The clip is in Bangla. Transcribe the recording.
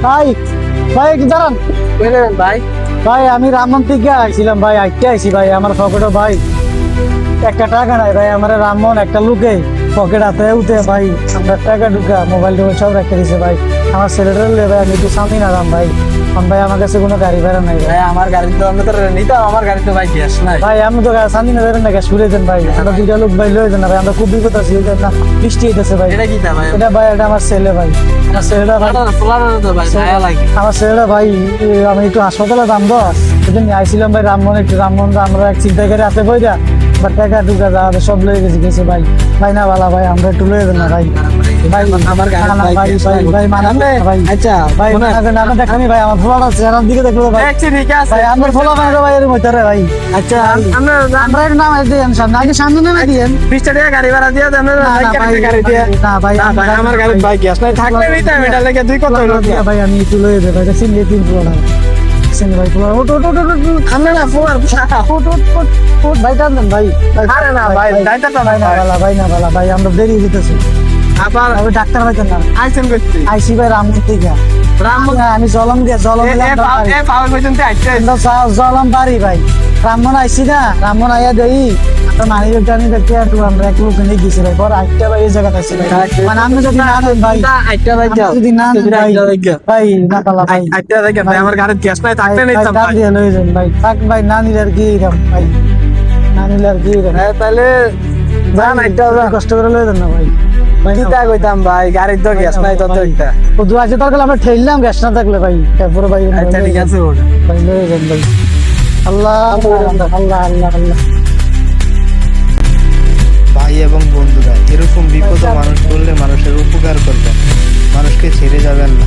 ভাই ভাই একটু দাঁড়ান ভাই ভাই, আমি রামমন থেকে আইছিলাম ভাই, আইতে আইছি ভাই, আমার পকেটে ভাই একটা টাকা নাই ভাই, আমার রামমন একটা লুকে পকেট হাতে উঠে ভাই আমরা টাকা ঢুকা মোবাইল টোবাইল সব রেখে দিছে ভাই। আমার ছেলেটার লে ভাই, আমি একটু সামনে নাম ভাই, ভাই আমার কাছে কোনো গাড়ি ভাড়া নাই ভাই। ভাই আমার গাড়ি তো আমি তো নিতাম, আমার গাড়ি তো ভাই গ্যাস নাই। ভাই আমি তো সামনে না দেবেন না, গ্যাস ঘুরে দেন ভাই, আমরা দুইটা লোক ভাই লয়ে দেন না ভাই, আমরা খুব বিপদ আছি না, বৃষ্টি হইতেছে ভাই। এটা কি তা ভাই? এটা ভাই, এটা আমার ছেলে ভাই, আমার ছেলেটা ভাই, ফোলানো তো ভাই ছায়া লাগে। আমার ছেলেটা ভাই আমি একটু হাসপাতালে দাম দো সেদিন আইছিলাম ভাই, রামমন একটু রামমন আমরা এক চিন্তা করে হাতে বইরা বা টাকা টুকা যাওয়া সব লয়ে গেছে ভাই। ভাই না বালা ভাই, আমরা একটু লয়ে দেন না ভাই। ভাই আমার গাড়ি না, না, ভাই ভাই গ্যাস ভাই নাই। ভাই মানাবে ভাই। আচ্ছা ভাই শোনেন। না দেখানি ভাই, আমার ফোলাটা চেহারার দিকে দেখলো ভাই। দেখছি ঠিক আছে। ভাই আমার ফোলা ভাই ভাই এর মধ্যে রে ভাই। আচ্ছা আমরা আমরা এর নাম দিয়েন সামনে, আগে সামনে নামে দিয়েন। 20 টাকা গাড়ি ভাড়া দিয়ে দেন, না, না, ভাই, গাড়ি দিয়ে। না ভাই, না ভাই আমার গাড়ি ভাই গ্যাস নাই, থাকলে নিতাম, এটা লেগে দুই কথা হলো কি? ভাই আমি একটু লয়ে দে ভাই, সিঙ্গে তিন ফোলা সিঙ্গে ভাই ফোলা ওট ওট ওট ওট ওট। আমরা না ফোয়ার ফুট ফুট ফুট ফুট ভাই টান দেন ভাই। আরে না ভাই, যাইতে তো ভাই না ভাই। বালা ভাই, না বালা ভাই, আমরা দেরি হইতেছে। আবার আমি ডাক্তার ভাই না আইছেন করতে আইসি ভাই রামমন থেকে। রাম আমি জলম দিয়ে জলম পাওয়ার পর্যন্ত আইছে। জলম পারি ভাই, রামমন আইসি না, রামমন আইয়া দেই তো মানি জানি দেখতে একটু আমরা এক লোক নিয়ে গেছি ভাই, পর আইটা ভাই এই জায়গাতে আইছি ভাই। মানে আমি যদি না দেন ভাই, আইটা ভাই আমি যদি না দেন ভাই, ভাই না পালা ভাই, আইটা দেখেন ভাই আমার গাড়ির গ্যাস নাই, থাকলে নিতাম দাম ভাই। দিয়ে লয়ে যান ভাই, থাক ভাই, না নিলে আর কি এরকম ভাই, না নিলে আর কি এরকম। হ্যাঁ তাহলে যান আইটা ভাই, কষ্ট করে লয়ে দেন না ভাই। ভাই কি তা কইতাম ভাই, গাড়ির তো গ্যাস নাই তত একটা। ও দু আছে তরকার আমরা ঠেললাম গ্যাস না থাকলে ভাই, তারপরে ভাই আচ্ছা ঠিক আছে ওটা। ভাই লয়ে যান ভাই। আল্লাহ আল্লাহ আল্লাহ আল্লাহ আল্লাহ। ভাই এবং বন্ধুরা, এরকম বিপদ মানুষ করলে মানুষের উপকার করবেন, মানুষকে ছেড়ে যাবেন না।